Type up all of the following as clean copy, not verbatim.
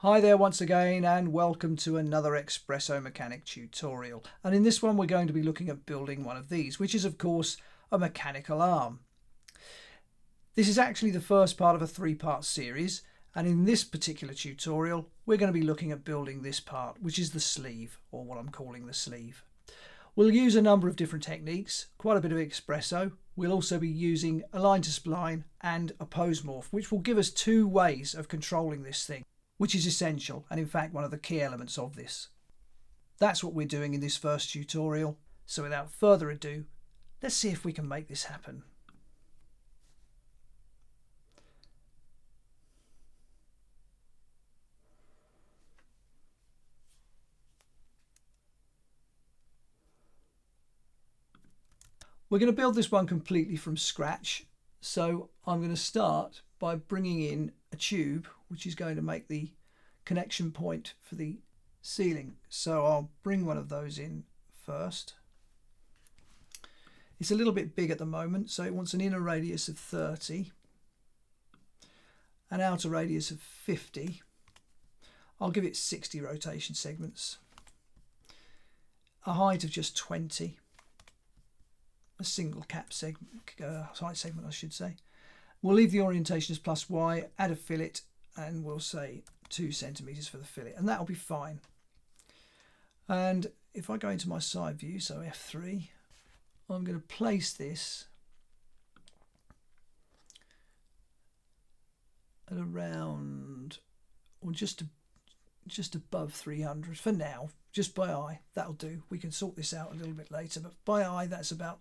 Hi there once again and welcome to another Expresso mechanic tutorial, and in this one we're going to be looking at building one of these, which is of course a mechanical arm. This is actually the first part of a three-part series, and in this particular tutorial we're going to be looking at building this part, which is the sleeve, or what I'm calling the sleeve. We'll use a number of different techniques, quite a bit of Expresso. We'll also be using Align to Spline and a Pose Morph, which will give us two ways of controlling this thing, which is essential and in fact one of the key elements of this. That's what we're doing in this first tutorial, so without further ado, let's see if we can make this happen. We're going to build this one completely from scratch, so I'm going to start by bringing in a tube which is going to make the connection point for the ceiling. So I'll bring one of those in first. It's a little bit big at the moment, so it wants an inner radius of 30, an outer radius of 50. I'll give it 60 rotation segments, a height of just 20, a single cap segment, height segment I should say. We'll leave the orientation as +Y, add a fillet, and we'll say 2 centimeters for the fillet, and that'll be fine. And if I go into my side view, so F3, I'm going to place this at around, or just above 300 for now, just by eye. That'll do. We can sort this out a little bit later, but by eye that's about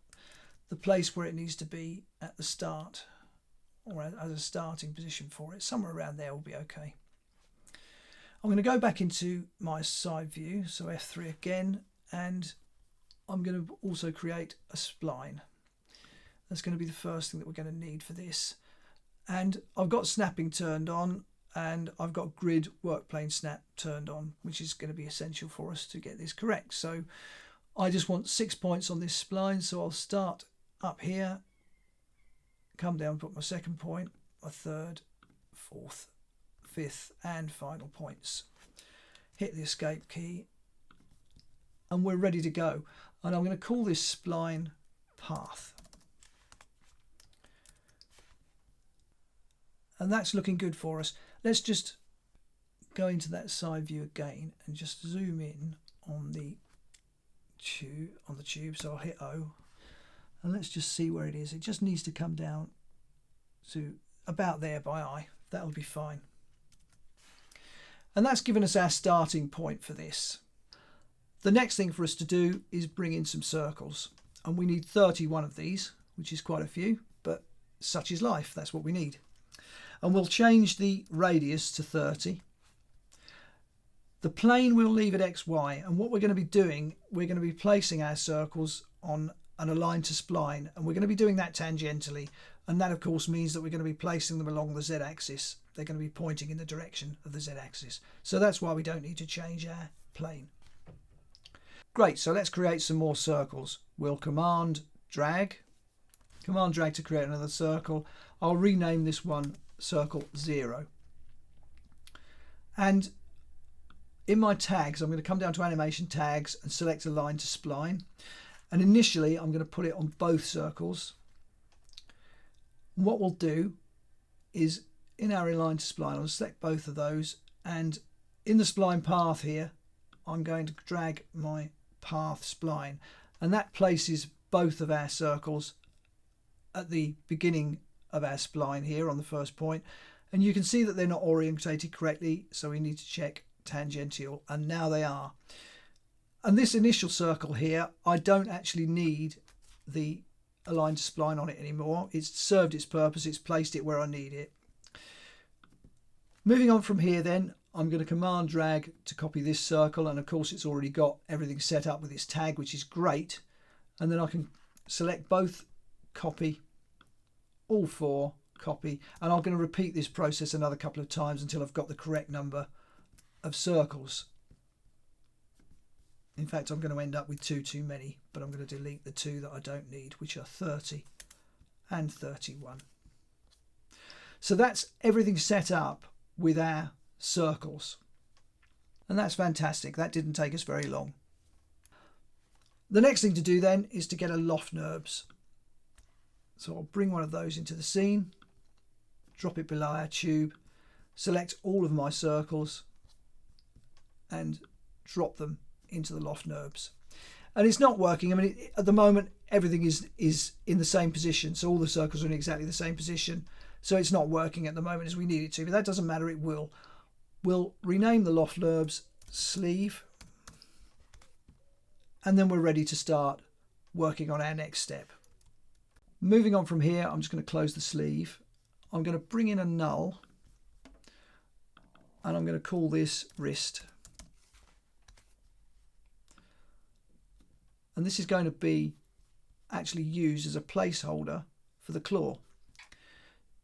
the place where it needs to be at the start, or as a starting position for it. Somewhere around there will be okay. I'm going to go back into my side view, so F3 again, and I'm going to also create a spline. That's going to be the first thing that we're going to need for this. And I've got snapping turned on, and I've got grid work plane snap turned on, which is going to be essential for us to get this correct. So I just want 6 points on this spline, so I'll start up here, come down, put my second point, my third, fourth, fifth and final points. Hit the escape key and we're ready to go. And I'm going to call this spline path. And that's looking good for us. Let's just go into that side view again and just zoom in on the tube. So I'll hit O. And let's just see where it is. It just needs to come down to about there by eye. That'll be fine. And that's given us our starting point for this. The next thing for us to do is bring in some circles. And we need 31 of these, which is quite a few, but such is life. That's what we need. And we'll change the radius to 30. The plane we'll leave at XY. And what we're going to be doing, we're going to be placing our circles on an Align to Spline, and we're going to be doing that tangentially, and that of course means that we're going to be placing them along the Z-axis. They're going to be pointing in the direction of the Z-axis, so that's why we don't need to change our plane. Great, so let's create some more circles. We'll command drag to create another circle. I'll rename this one circle 0, and in my tags I'm going to come down to animation tags and select Align to Spline. And initially I'm going to put it on both circles. What we'll do is in our Align to Spline, I'll select both of those, and in the spline path here I'm going to drag my path spline, and that places both of our circles at the beginning of our spline here on the first point. And you can see that they're not orientated correctly, so we need to check tangential, and now they are. And this initial circle here, I don't actually need the Align to Spline on it anymore. It's served its purpose, it's placed it where I need it. Moving on from here then, I'm going to command drag to copy this circle, and of course it's already got everything set up with its tag, which is great. And then I can select both, copy, all four, copy, and I'm going to repeat this process another couple of times until I've got the correct number of circles. In fact, I'm going to end up with too many, but I'm going to delete the 2 that I don't need, which are 30 and 31. So that's everything set up with our circles. And that's fantastic. That didn't take us very long. The next thing to do then is to get a loft NURBS. So I'll bring one of those into the scene, drop it below our tube, select all of my circles and drop them into the loft NURBS. And it's not working. I mean, at the moment, everything is in the same position. So all the circles are in exactly the same position. So it's not working at the moment as we need it to, but that doesn't matter, it will. We'll rename the loft NURBS sleeve. And then we're ready to start working on our next step. Moving on from here, I'm just going to close the sleeve. I'm going to bring in a null and I'm going to call this wrist. And this is going to be actually used as a placeholder for the claw,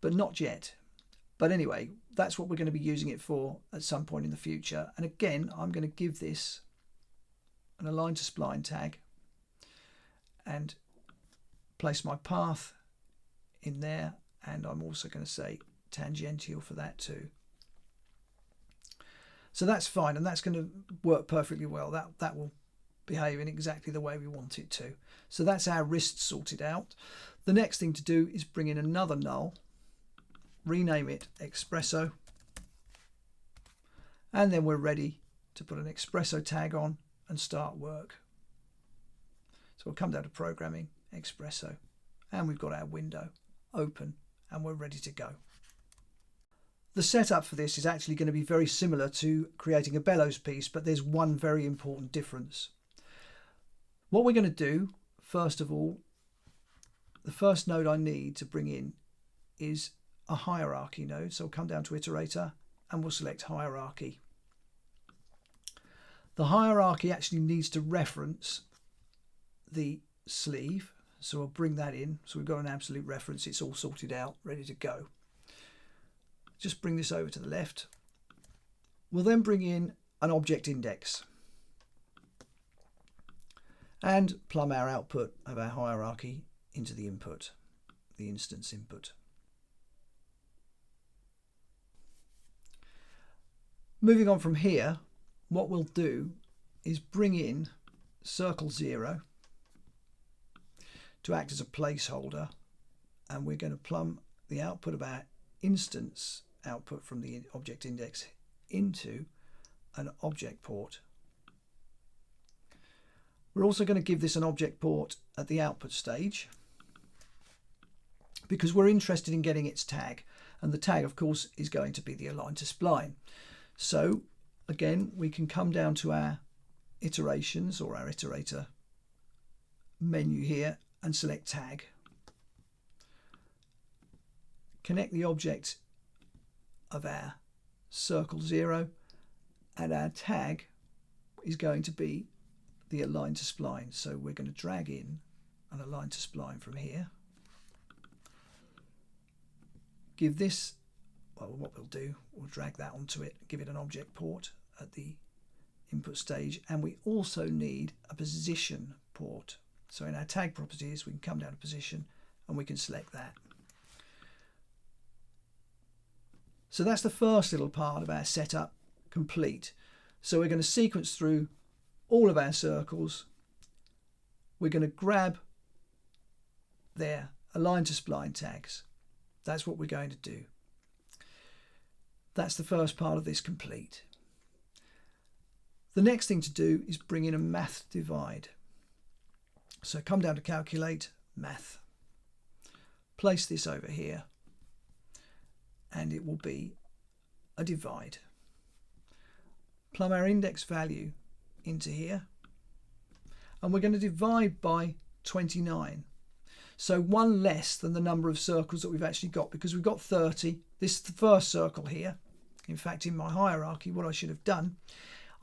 but not yet. But anyway, that's what we're going to be using it for at some point in the future. And again, I'm going to give this an align to spline tag and place my path in there, and I'm also going to say tangential for that too. So that's fine, and that's going to work perfectly well. That will behave in exactly the way we want it to. So that's our wrist sorted out. The next thing to do is bring in another null, rename it Expresso, and then we're ready to put an Expresso tag on and start work. So we'll come down to programming, Expresso, and we've got our window open and we're ready to go. The setup for this is actually going to be very similar to creating a bellows piece, but there's one very important difference. What we're going to do, first of all, the first node I need to bring in is a hierarchy node. So we'll come down to iterator and we'll select hierarchy. The hierarchy actually needs to reference the sleeve, so we'll bring that in. So we've got an absolute reference, it's all sorted out, ready to go. Just bring this over to the left. We'll then bring in an object index and plumb our output of our hierarchy into the input, the instance input. Moving on from here, what we'll do is bring in circle 0 to act as a placeholder, and we're going to plumb the output of our instance output from the object index into an object port. We're also going to give this an object port at the output stage because we're interested in getting its tag, and the tag of course is going to be the align to spline. So again, we can come down to our iterations or our iterator menu here and select tag. Connect the object of our circle 0, and our tag is going to be the align to spline. So we're going to drag in an align to spline from here. Give this, well, what we'll do, we'll drag that onto it, give it an object port at the input stage, and we also need a position port. So in our tag properties, we can come down to position and we can select that. So that's the first little part of our setup complete. So we're going to sequence through all of our circles. We're going to grab their align to spline tags. That's what we're going to do. That's the first part of this complete. The next thing to do is bring in a math divide. So come down to calculate, math. Place this over here and it will be a divide. Plumb our index value into here and we're going to divide by 29. So one less than the number of circles that we've actually got, because we've got 30. This is the first circle here. In fact, in my hierarchy, what I should have done,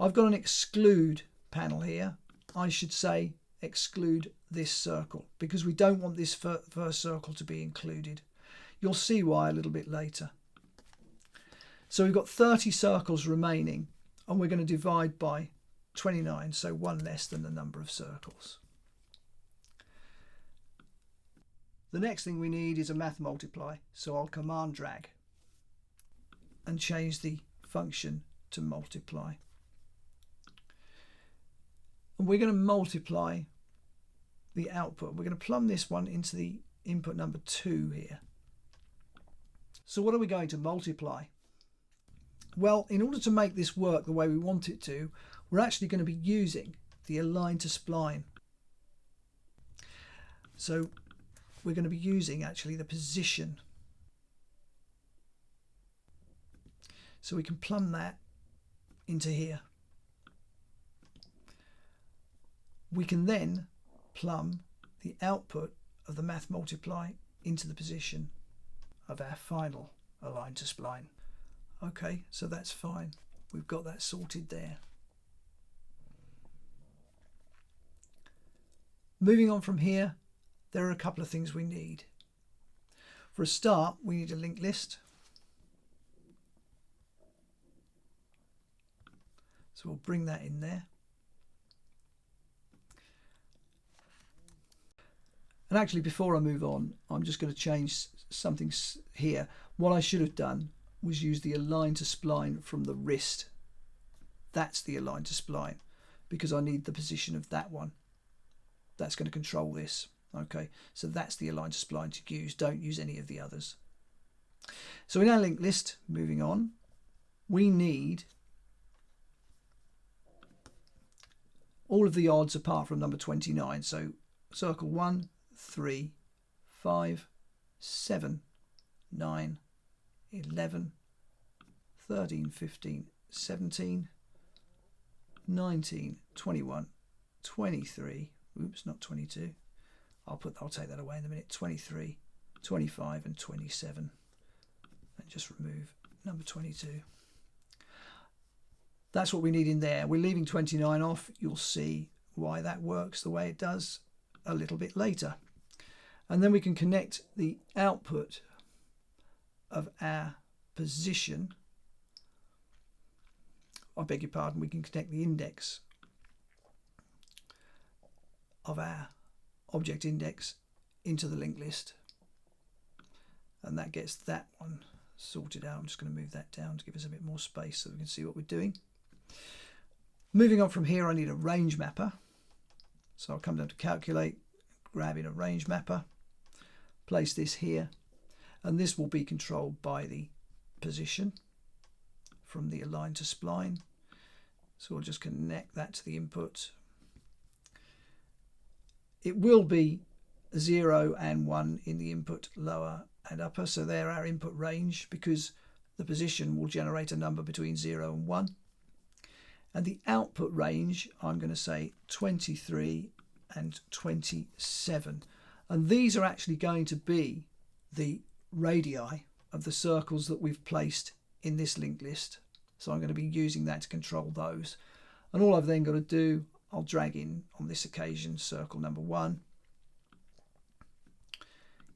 I've got an exclude panel here. I should say exclude this circle because we don't want this first circle to be included. You'll see why a little bit later. So we've got 30 circles remaining and we're going to divide by 29, so one less than the number of circles. The next thing we need is a math multiply, so I'll command drag and change the function to multiply. And we're going to multiply the output. We're going to plumb this one into the input number 2 here. So what are we going to multiply? Well, in order to make this work the way we want it to, we're actually going to be using the Align to Spline. So we're going to be using actually the position. So we can plumb that into here. We can then plumb the output of the math multiply into the position of our final Align to Spline. Okay, so that's fine. We've got that sorted there. Moving on from here, there are a couple of things we need. For a start, we need a linked list. So we'll bring that in there. And actually, before I move on, I'm just going to change something here. What I should have done was use the Align to Spline from the wrist. That's the Align to Spline, because I need the position of that one. That's going to control this. Okay, so that's the Align to Spline to use. Don't use any of the others. So in our linked list, moving on, we need all of the odds apart from number 29. So circle 1, 3, 5, 7, 9, 11, 13, 15, 17, 19, 21, 23, oops, not 22. I'll take that away in a minute. 23, 25 and 27. And just remove number 22. That's what we need in there. We're leaving 29 off. You'll see why that works the way it does a little bit later. And then we can connect the output of our position. I beg your pardon, we can connect the index of our object index into the linked list. And that gets that one sorted out. I'm just going to move that down to give us a bit more space so we can see what we're doing. Moving on from here, I need a range mapper. So I'll come down to calculate, grab in a range mapper, place this here, and this will be controlled by the position from the Align to Spline. So we'll just connect that to the input. It will be 0 and 1 in the input lower and upper, so they're our input range, because the position will generate a number between 0 and 1. And the output range, I'm going to say 23 and 27. And these are actually going to be the radii of the circles that we've placed in this linked list. So I'm going to be using that to control those. And all I've then got to do, I'll drag in on this occasion circle number 1,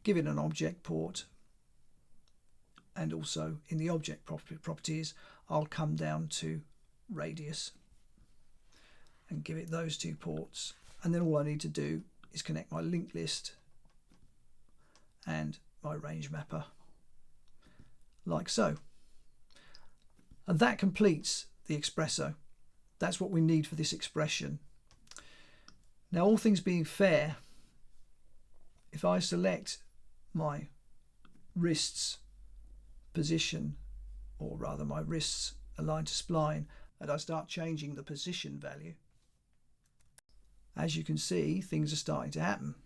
give it an object port, and also in the object properties I'll come down to radius and give it those 2 ports, and then all I need to do is connect my linked list and my range mapper like so, and that completes the Expresso. That's what we need for this expression. Now, all things being fair, if I select my wrist's position, or rather my wrist's Align to Spline, and I start changing the position value, as you can see, things are starting to happen.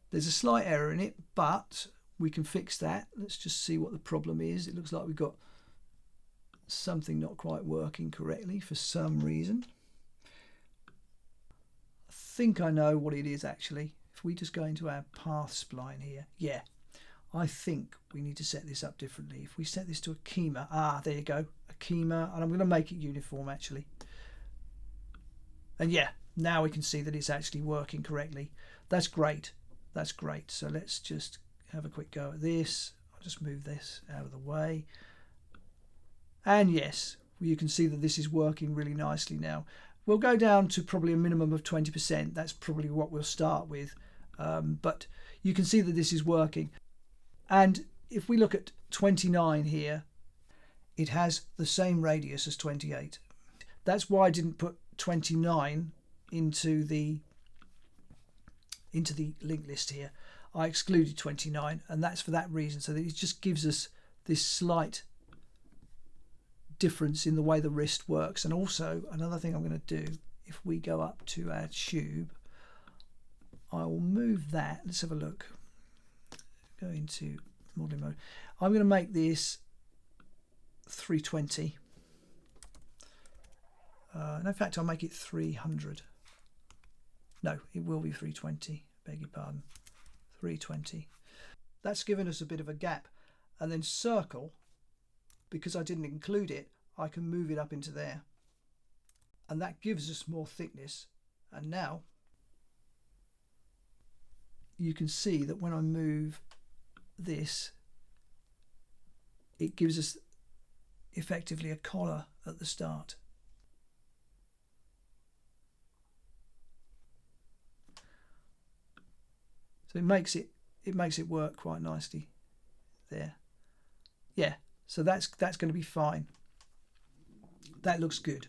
There's a slight error in it, but we can fix that. Let's just see what the problem is. It looks like we've got something not quite working correctly for some reason. I think I know what it is actually. If we just go into our path spline here, yeah, I think we need to set this up differently. If we set this to a kima, there you go, a kima, and I'm going to make it uniform actually. And yeah, now we can see that it's actually working correctly. That's great. That's great. So let's just have a quick go at this. I'll just move this out of the way. And yes, you can see that this is working really nicely now. We'll go down to probably a minimum of 20%. That's probably what we'll start with. But you can see that this is working. And if we look at 29 here, it has the same radius as 28. That's why I didn't put 29 into the link list here. I excluded 29, and that's for that reason, so that it just gives us this slight difference in the way the wrist works. And also another thing I'm going to do, if we go up to our tube, I will move that. Let's have a look. Go into modeling mode. I'm going to make this 320. And in fact, I'll make it 300. No, it will be 320. Beg your pardon. 320. That's given us a bit of a gap. And then circle, because I didn't include it, I can move it up into there. And that gives us more thickness. And now you can see that when I move this, it gives us effectively a collar at the start. So it makes it work quite nicely there. Yeah, so that's going to be fine. That looks good.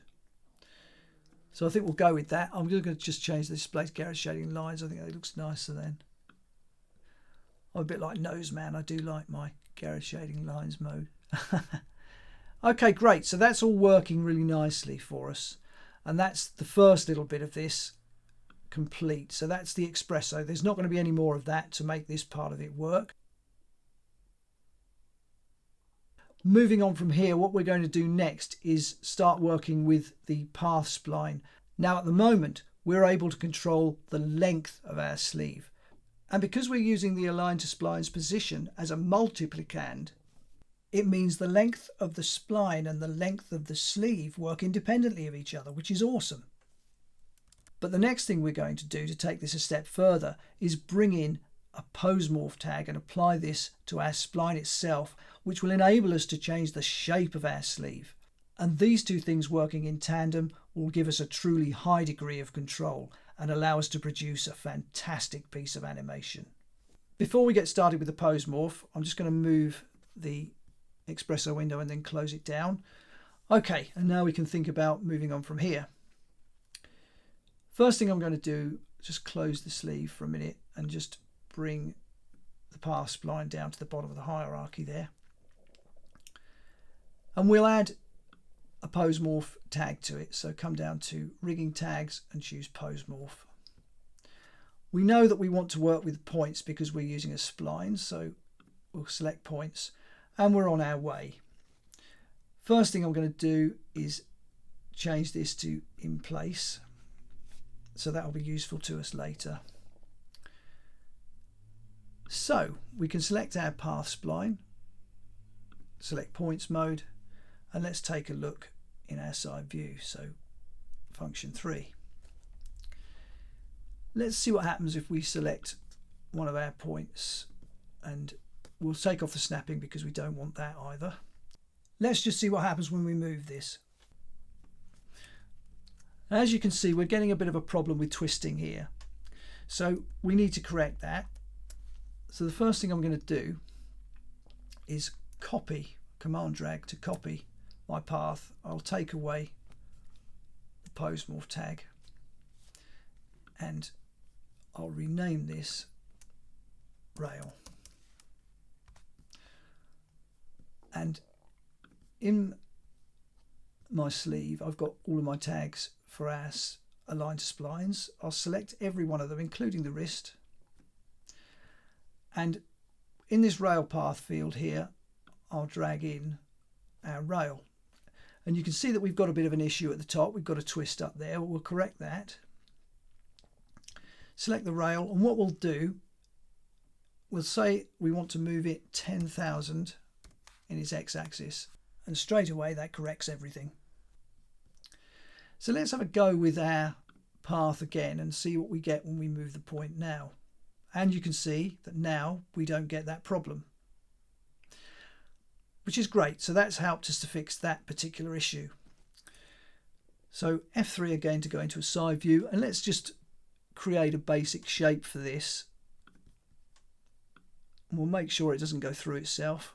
So I think we'll go with that. I'm going to just change the display to garage shading lines. I think that looks nicer then. I'm a bit like Nose Man. I do like my garage shading lines mode. Okay, great. So that's all working really nicely for us. And that's the first little bit of this complete. So that's the Expresso. There's not going to be any more of that to make this part of it work. Moving on from here, what we're going to do next is start working with the path spline. Now at the moment, we're able to control the length of our sleeve. And because we're using the align to splines position as a multiplicand, it means the length of the spline and the length of the sleeve work independently of each other, which is awesome. But the next thing we're going to do to take this a step further is bring in a pose morph tag and apply this to our spline itself, which will enable us to change the shape of our sleeve. And these two things working in tandem will give us a truly high degree of control and allow us to produce a fantastic piece of animation. Before we get started with the pose morph, I'm just going to move the Expresso window and then close it down. Okay, and now we can think about moving on from here. First thing I'm going to do is just close the sleeve for a minute and just bring the path spline down to the bottom of the hierarchy there. And we'll add a pose morph tag to it. So come down to rigging tags and choose pose morph. We know that we want to work with points because we're using a spline, so we'll select points and we're on our way. First thing I'm going to do is change this to in place, so that will be useful to us later. So we can select our path spline, select points mode, and let's take a look in our side view. So function 3. Let's see what happens if we select one of our points, and we'll take off the snapping because we don't want that either. Let's just see what happens when we move this. As you can see, we're getting a bit of a problem with twisting here. So we need to correct that. So the first thing I'm going to do is copy, command drag to copy my path. I'll take away the pose morph tag and I'll rename this rail. And in my sleeve, I've got all of my tags for our align to splines. I'll select every one of them, including the wrist. And in this rail path field here, I'll drag in our rail. And you can see that we've got a bit of an issue at the top. We've got a twist up there. We'll correct that. Select the rail, and what we'll do, we'll say we want to move it 10,000 in its x-axis, and straight away that corrects everything. So let's have a go with our path again and see what we get when we move the point now. And you can see that now we don't get that problem, which is great. So that's helped us to fix that particular issue. So F3 again to go into a side view, and let's just create a basic shape for this. We'll make sure it doesn't go through itself.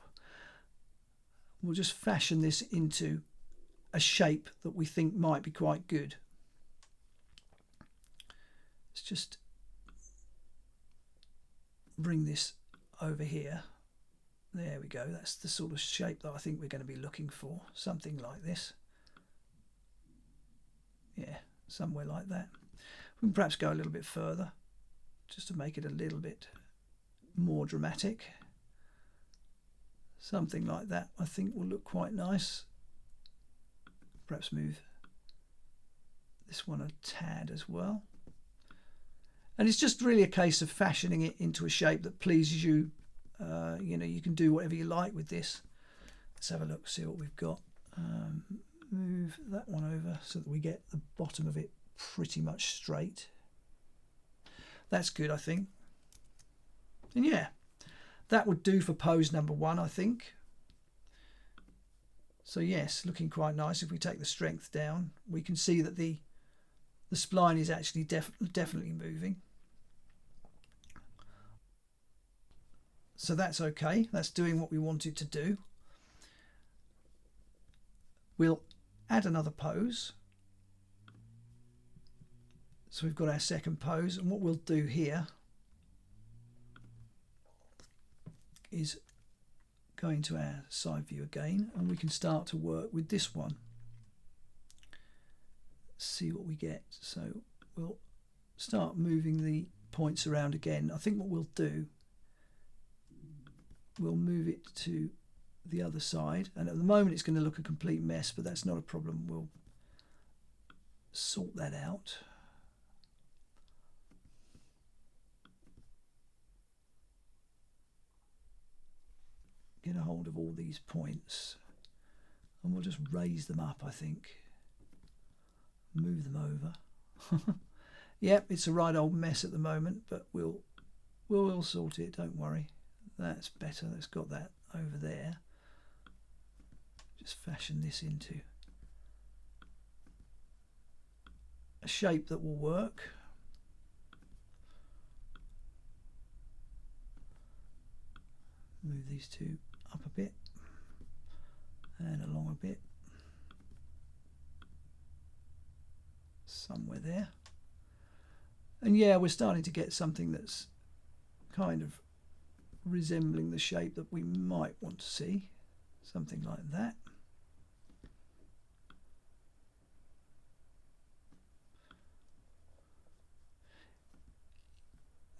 We'll just fashion this into a shape that we think might be quite good. Let's just bring this over here. There we go. That's the sort of shape that I think we're going to be looking for. Something like this. Yeah, somewhere like that. We can perhaps go a little bit further just to make it a little bit more dramatic. Something like that I think will look quite nice. Perhaps move this one a tad as well. And it's just really a case of fashioning it into a shape that pleases you. You know, you can do whatever you like with this. Let's have a look, see what we've got. Move that one over so that we get the bottom of it pretty much straight. That's good, I think. And yeah, that would do for pose number 1, I think. So yes, looking quite nice. If we take the strength down, we can see that the spline is actually definitely moving. So that's okay. That's doing what we want it to do. We'll add another pose. So we've got our second pose, and what we'll do here is go into our side view again, and we can start to work with this one. See what we get. So we'll start moving the points around again. I think what we'll do, we'll move it to the other side, and at the moment it's going to look a complete mess, but that's not a problem. We'll sort that out. Get a hold of all these points and we'll just raise them up, I think. Move them over. Yep, it's a right old mess at the moment, but we'll sort it, don't worry. That's better. Let's got that over there. Just fashion this into a shape that will work. Move these two up a bit and along a bit. Somewhere there. And yeah, we're starting to get something that's kind of resembling the shape that we might want to see. Something like that.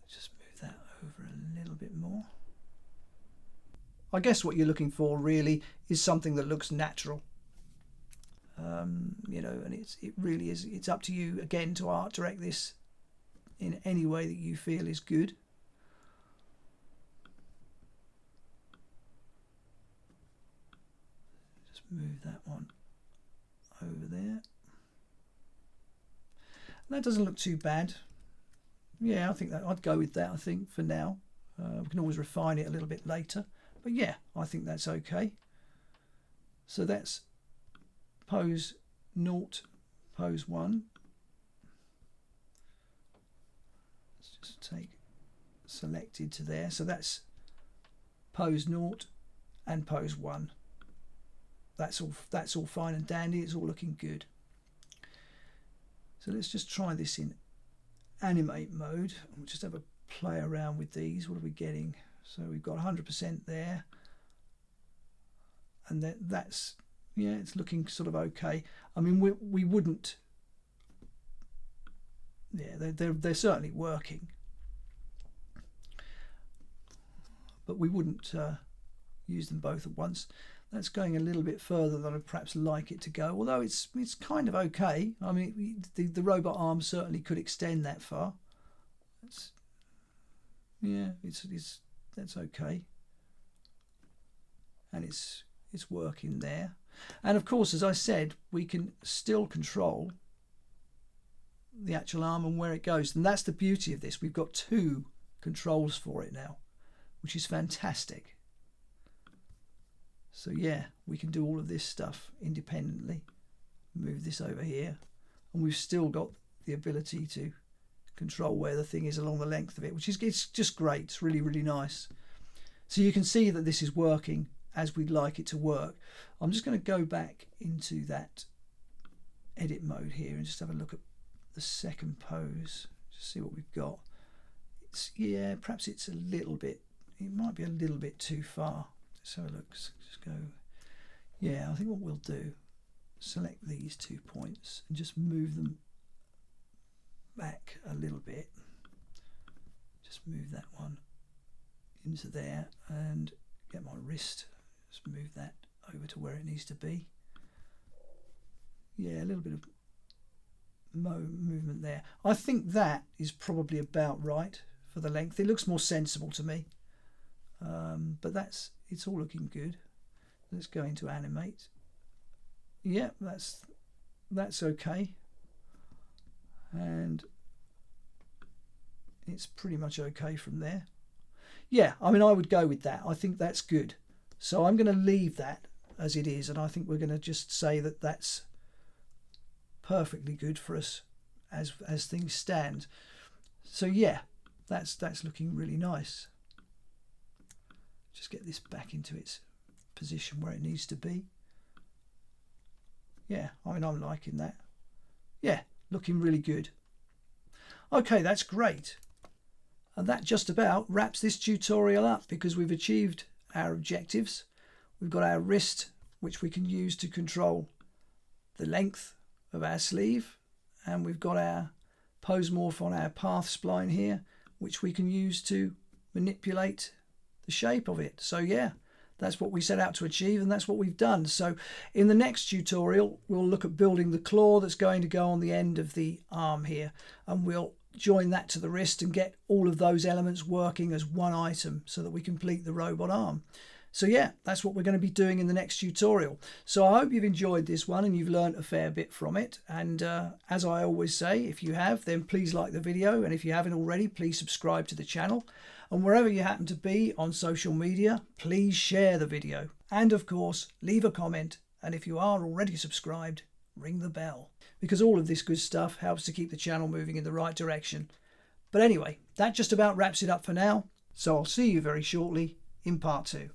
Just move that over a little bit more. I guess what you're looking for really is something that looks natural. You know, and it really is. It's up to you again to art direct this in any way that you feel is good. Just move that one over there. That doesn't look too bad. Yeah, I think that I'd go with that. I think for now, we can always refine it a little bit later. But yeah, I think that's okay. So that's pose 0, pose 1. Let's just take selected to there. So that's pose 0 and pose 1. That's all fine and dandy. It's all looking good. So let's just try this in animate mode. We'll just have a play around with these. What are we getting? So we've got 100% there, and that's, yeah, it's looking sort of okay. I mean, we wouldn't, yeah, they're certainly working, but we wouldn't use them both at once. That's going a little bit further than I'd perhaps like it to go, although it's kind of okay. I mean, the robot arm certainly could extend that far. Yeah, that's okay, and it's working there. And of course, as I said, we can still control the actual arm and where it goes, and that's the beauty of this. We've got 2 controls for it now, which is fantastic. So yeah, we can do all of this stuff independently. Move this over here, and we've still got the ability to control where the thing is along the length of it, which is, it's just great. It's really, really nice. So you can see that this is working as we'd like it to work. I'm just going to go back into that edit mode here and just have a look at the second pose, Just see what we've got. It's, yeah, perhaps it's a little bit, it might be a little bit too far. Let's have a look. Just go. Yeah, I think what we'll do, select these 2 points and just move them back a little bit. Just move that one into there and get my wrist, just move that over to where it needs to be. Yeah, a little bit of movement there. I think that is probably about right for the length. It looks more sensible to me, but it's all looking good. Let's go into animate. Yeah, that's okay, and it's pretty much okay from there. Yeah, I mean, I would go with that. I think that's good. So I'm going to leave that as it is, and I think we're going to just say that that's perfectly good for us as things stand. So yeah, that's looking really nice. Just get this back into its position where it needs to be. Yeah, I mean, I'm liking that. Yeah, looking really good. Okay, that's great. And that just about wraps this tutorial up, because we've achieved our objectives. We've got our wrist, which we can use to control the length of our sleeve, and we've got our pose morph on our path spline here, which we can use to manipulate the shape of it. So yeah, that's what we set out to achieve, and that's what we've done. So in the next tutorial, we'll look at building the claw that's going to go on the end of the arm here, and we'll join that to the wrist and get all of those elements working as one item so that we complete the robot arm. So yeah, that's what we're going to be doing in the next tutorial. So I hope you've enjoyed this one and you've learned a fair bit from it. And as I always say, if you have, then please like the video. And if you haven't already, please subscribe to the channel. And wherever you happen to be on social media, please share the video. And of course, leave a comment. And if you are already subscribed, ring the bell, because all of this good stuff helps to keep the channel moving in the right direction. But anyway, that just about wraps it up for now. So I'll see you very shortly in part 2.